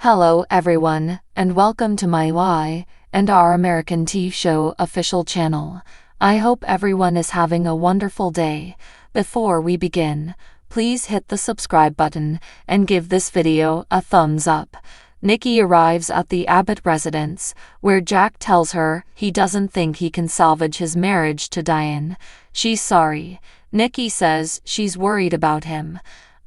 Hello everyone, and welcome to my Y and our American TV show official channel. I hope everyone is having a wonderful day. Before we begin, please hit the subscribe button and give this video a thumbs up. Nikki arrives at the Abbott residence, where Jack tells her he doesn't think he can salvage his marriage to Diane. She's sorry. Nikki says she's worried about him.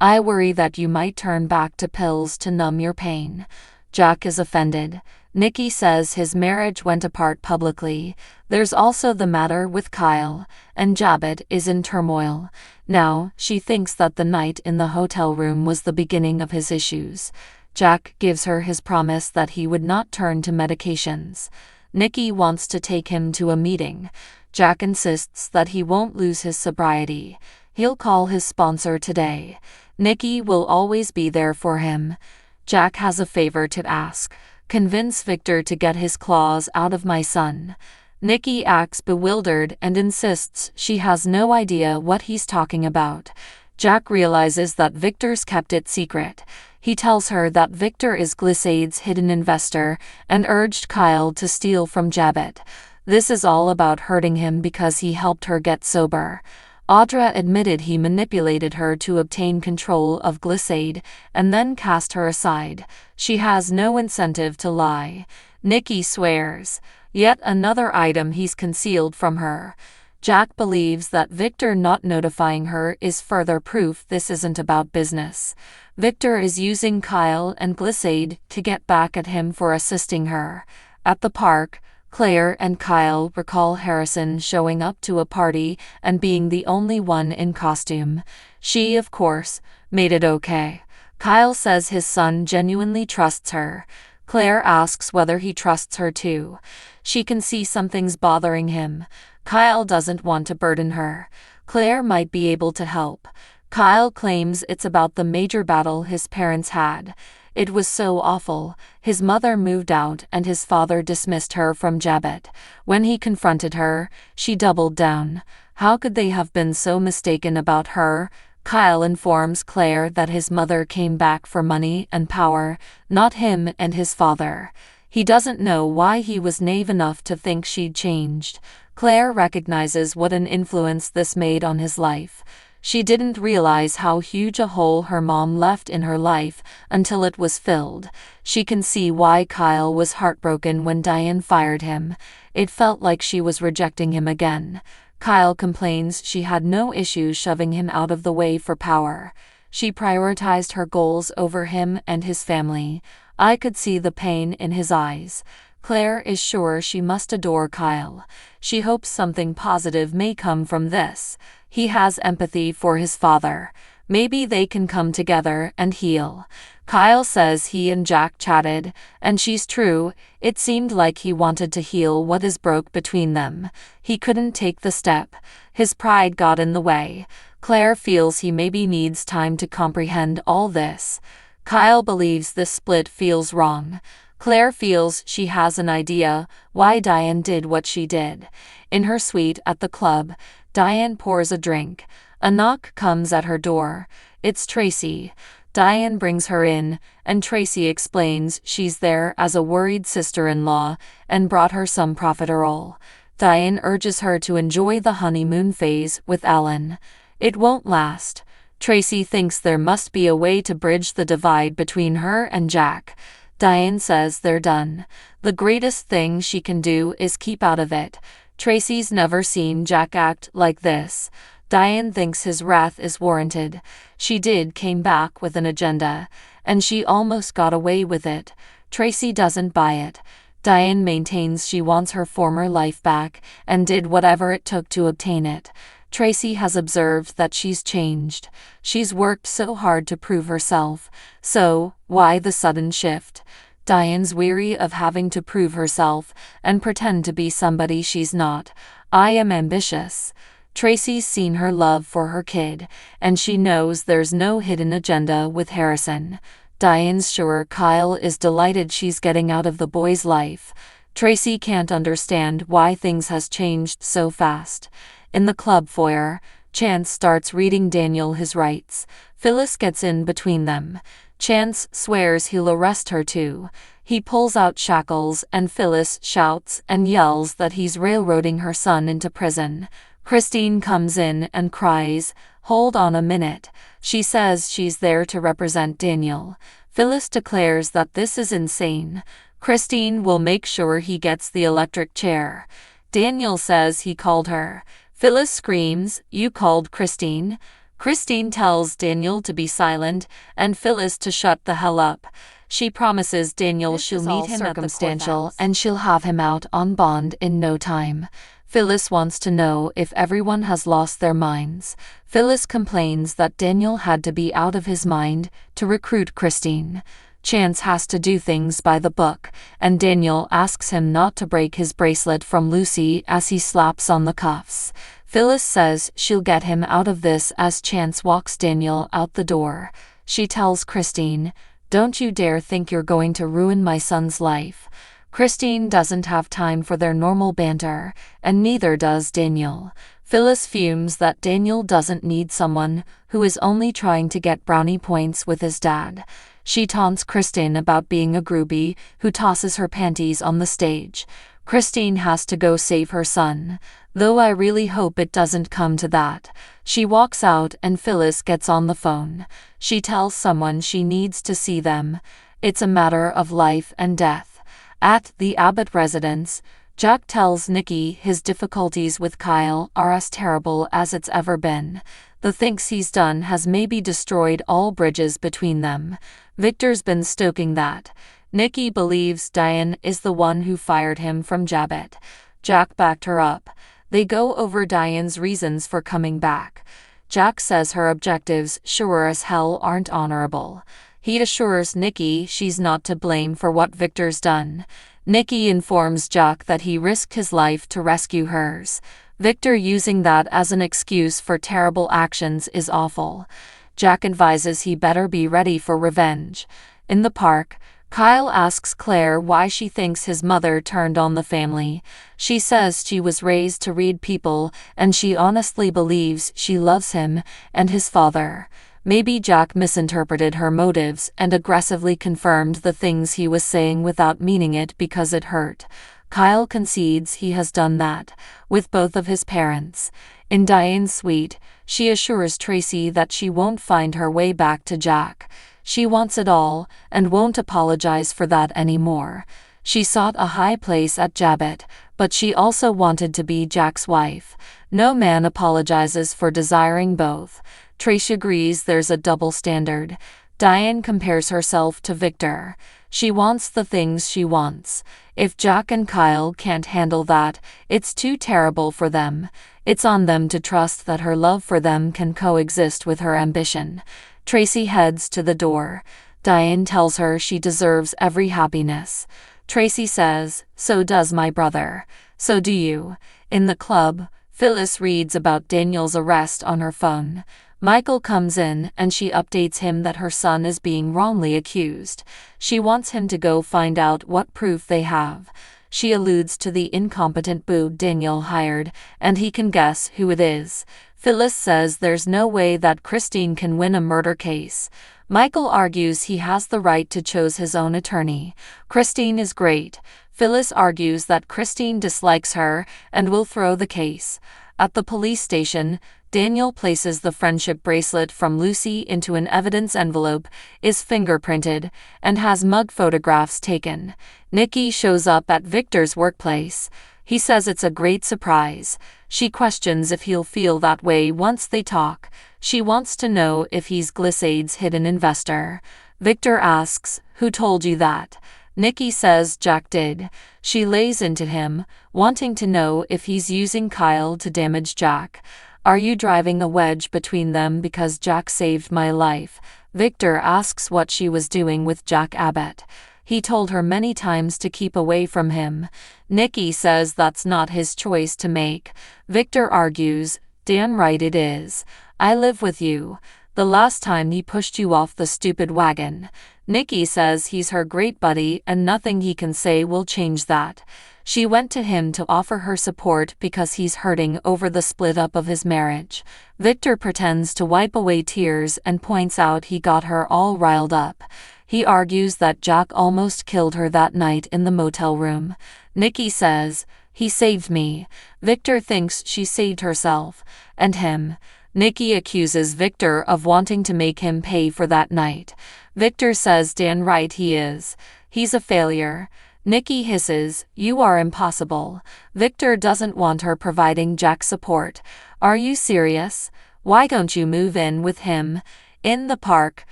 I worry that you might turn back to pills to numb your pain. Jack is offended. Nikki says his marriage went apart publicly. There's also the matter with Kyle, and Abbott is in turmoil. Now, she thinks that the night in the hotel room was the beginning of his issues. Jack gives her his promise that he would not turn to medications. Nikki wants to take him to a meeting. Jack insists that he won't lose his sobriety. He'll call his sponsor today. Nikki will always be there for him. Jack has a favor to ask. Convince Victor to get his claws out of my son. Nikki acts bewildered and insists she has no idea what he's talking about. Jack realizes that Victor's kept it secret. He tells her that Victor is Glycade's hidden investor and urged Kyle to steal from Abbott. This is all about hurting him because he helped her get sober. Audra admitted he manipulated her to obtain control of Glycade and then cast her aside. She has no incentive to lie. Nikki swears. Yet another item he's concealed from her. Jack believes that Victor not notifying her is further proof this isn't about business. Victor is using Kyle and Glycade to get back at him for assisting her. At the park, Claire and Kyle recall Harrison showing up to a party and being the only one in costume. She, of course, made it okay. Kyle says his son genuinely trusts her. Claire asks whether he trusts her too. She can see something's bothering him. Kyle doesn't want to burden her. Claire might be able to help. Kyle claims it's about the major battle his parents had. It was so awful. His mother moved out and his father dismissed her from Abbott. When he confronted her, she doubled down. How could they have been so mistaken about her? Kyle informs Claire that his mother came back for money and power, not him and his father. He doesn't know why he was naive enough to think she'd changed. Claire recognizes what an influence this made on his life. She didn't realize how huge a hole her mom left in her life until it was filled. She can see why Kyle was heartbroken when Diane fired him. It felt like she was rejecting him again. Kyle complains she had no issue shoving him out of the way for power. She prioritized her goals over him and his family. I could see the pain in his eyes. Claire is sure she must adore Kyle. She hopes something positive may come from this. He has empathy for his father. Maybe they can come together and heal. Kyle says he and Jack chatted, and she's true. It seemed like he wanted to heal what is broke between them. He couldn't take the step. His pride got in the way. Claire feels he maybe needs time to comprehend all this. Kyle believes this split feels wrong. Claire feels she has an idea why Diane did what she did. In her suite at the club, Diane pours a drink. A knock comes at her door. It's Tracy. Diane brings her in, and Tracy explains she's there as a worried sister-in-law and brought her some profiterole. Diane urges her to enjoy the honeymoon phase with Alan. It won't last. Tracy thinks there must be a way to bridge the divide between her and Jack. Diane says they're done. The greatest thing she can do is keep out of it. Tracy's never seen Jack act like this. Diane thinks his wrath is warranted. She came back with an agenda, and she almost got away with it. Tracy doesn't buy it. Diane maintains she wants her former life back and did whatever it took to obtain it. Tracy has observed that she's changed. She's worked so hard to prove herself. So, why the sudden shift? Diane's weary of having to prove herself and pretend to be somebody she's not. I am ambitious. Tracy's seen her love for her kid, and she knows there's no hidden agenda with Harrison. Diane's sure Kyle is delighted she's getting out of the boy's life. Tracy can't understand why things has changed so fast. In the club foyer, Chance starts reading Daniel his rights. Phyllis gets in between them. Chance swears he'll arrest her too. He pulls out shackles and Phyllis shouts and yells that he's railroading her son into prison. Christine comes in and cries, "Hold on a minute." She says she's there to represent Daniel. Phyllis declares that this is insane. Christine will make sure he gets the electric chair. Daniel says he called her. Phyllis screams, "You called Christine?" Christine tells Daniel to be silent and Phyllis to shut the hell up. She promises Daniel she'll meet him at the courthouse and she'll have him out on bond in no time. Phyllis wants to know if everyone has lost their minds. Phyllis complains that Daniel had to be out of his mind to recruit Christine. Chance has to do things by the book, and Daniel asks him not to break his bracelet from Lucy as he slaps on the cuffs. Phyllis says she'll get him out of this as Chance walks Daniel out the door. She tells Christine, "Don't you dare think you're going to ruin my son's life." Christine doesn't have time for their normal banter, and neither does Daniel. Phyllis fumes that Daniel doesn't need someone who is only trying to get brownie points with his dad. She taunts Christine about being a groupie who tosses her panties on the stage. Christine has to go save her son, though I really hope it doesn't come to that. She walks out and Phyllis gets on the phone. She tells someone she needs to see them. It's a matter of life and death. At the Abbott residence, Jack tells Nikki his difficulties with Kyle are as terrible as it's ever been. The things he's done has maybe destroyed all bridges between them. Victor's been stoking that. Nikki believes Diane is the one who fired him from Abbott. Jack backed her up. They go over Diane's reasons for coming back. Jack says her objectives sure as hell aren't honorable. He assures Nikki she's not to blame for what Victor's done. Nikki informs Jack that he risked his life to rescue hers. Victor using that as an excuse for terrible actions is awful. Jack advises he better be ready for revenge. In the park, Kyle asks Claire why she thinks his mother turned on the family. She says she was raised to read people and she honestly believes she loves him and his father. Maybe Jack misinterpreted her motives and aggressively confirmed the things he was saying without meaning it because it hurt. Kyle concedes he has done that, with both of his parents. In Diane's suite, she assures Tracy that she won't find her way back to Jack. She wants it all, and won't apologize for that anymore. She sought a high place at Abbott, but she also wanted to be Jack's wife. No man apologizes for desiring both. Tracy agrees there's a double standard. Diane compares herself to Victor. She wants the things she wants. If Jack and Kyle can't handle that, it's too terrible for them. It's on them to trust that her love for them can coexist with her ambition. Tracy heads to the door. Diane tells her she deserves every happiness. Tracy says, "So does my brother. So do you." In the club, Phyllis reads about Daniel's arrest on her phone. Michael comes in and she updates him that her son is being wrongly accused. She wants him to go find out what proof they have. She alludes to the incompetent boob Daniel hired, and he can guess who it is. Phyllis says there's no way that Christine can win a murder case. Michael argues he has the right to choose his own attorney. Christine is great. Phyllis argues that Christine dislikes her and will throw the case. At the police station, Daniel places the friendship bracelet from Lucy into an evidence envelope, is fingerprinted, and has mug photographs taken. Nikki shows up at Victor's workplace. He says it's a great surprise. She questions if he'll feel that way once they talk. She wants to know if he's Glissade's hidden investor. Victor asks, "Who told you that?" Nikki says Jack did. She lays into him, wanting to know if he's using Kyle to damage Jack. "Are you driving a wedge between them because Jack saved my life?" Victor asks what she was doing with Jack Abbott. He told her many times to keep away from him. Nikki says that's not his choice to make. Victor argues, "Damn right it is. I live with you. The last time he pushed you off the stupid wagon." Nikki says he's her great buddy and nothing he can say will change that. She went to him to offer her support because he's hurting over the split up of his marriage. Victor pretends to wipe away tears and points out he got her all riled up. He argues that Jack almost killed her that night in the motel room. Nikki says, "He saved me." Victor thinks she saved herself and him. Nikki accuses Victor of wanting to make him pay for that night. Victor says damn right he is. He's a failure. Nikki hisses, "You are impossible." Victor doesn't want her providing Jack support. "Are you serious? Why don't you move in with him?" In the park,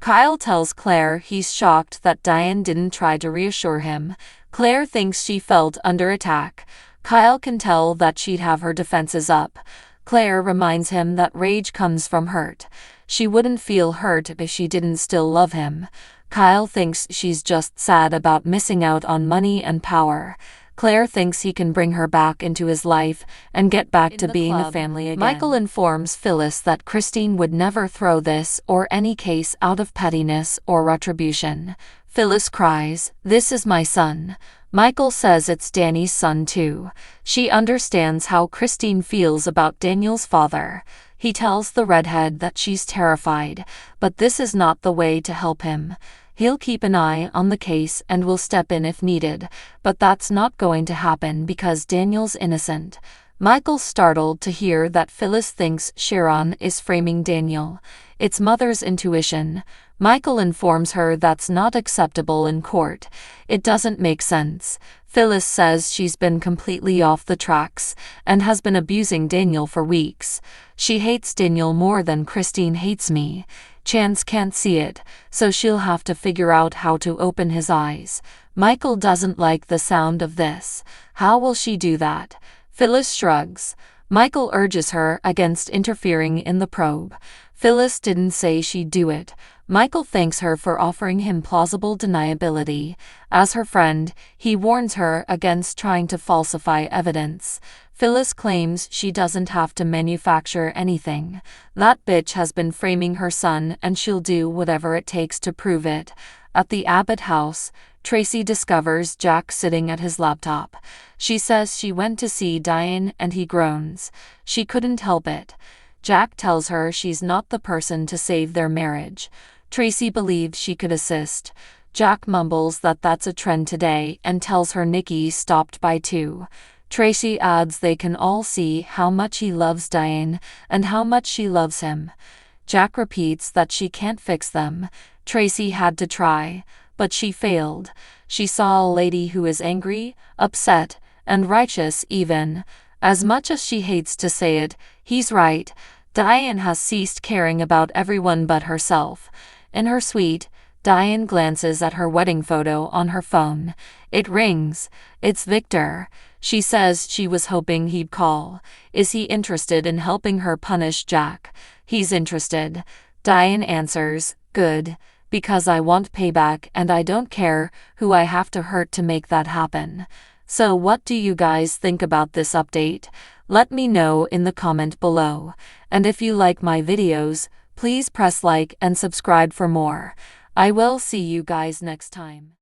Kyle tells Claire he's shocked that Diane didn't try to reassure him. Claire thinks she felt under attack. Kyle can tell that she'd have her defenses up. Claire reminds him that rage comes from hurt. She wouldn't feel hurt if she didn't still love him. Kyle thinks she's just sad about missing out on money and power. Claire thinks he can bring her back into his life and get back to being a family again. Michael informs Phyllis that Christine would never throw this or any case out of pettiness or retribution. Phyllis cries, "This is my son." Michael says it's Danny's son too. She understands how Christine feels about Daniel's father. He tells the redhead that she's terrified, but this is not the way to help him. He'll keep an eye on the case and will step in if needed, but that's not going to happen because Daniel's innocent. Michael's startled to hear that Phyllis thinks Sharon is framing Daniel. It's mother's intuition. Michael informs her that's not acceptable in court. It doesn't make sense. Phyllis says she's been completely off the tracks and has been abusing Daniel for weeks. She hates Daniel more than Christine hates me. Chance can't see it, so she'll have to figure out how to open his eyes. Michael doesn't like the sound of this. How will she do that? Phyllis shrugs. Michael urges her against interfering in the probe. Phyllis didn't say she'd do it. Michael thanks her for offering him plausible deniability. As her friend, he warns her against trying to falsify evidence. Phyllis claims she doesn't have to manufacture anything. That bitch has been framing her son and she'll do whatever it takes to prove it. At the Abbott house, Tracy discovers Jack sitting at his laptop. She says she went to see Diane and he groans. She couldn't help it. Jack tells her she's not the person to save their marriage. Tracy believes she could assist. Jack mumbles that that's a trend today and tells her Nikki stopped by too. Tracy adds they can all see how much he loves Diane and how much she loves him. Jack repeats that she can't fix them. Tracy had to try, but she failed. She saw a lady who is angry, upset, and righteous even. As much as she hates to say it, he's right. Diane has ceased caring about everyone but herself. In her suite, Diane glances at her wedding photo on her phone. It rings. It's Victor. She says she was hoping he'd call. Is he interested in helping her punish Jack? He's interested. Diane answers, "Good, because I want payback and I don't care who I have to hurt to make that happen." So what do you guys think about this update? Let me know in the comment below. And if you like my videos, please press like and subscribe for more. I will see you guys next time.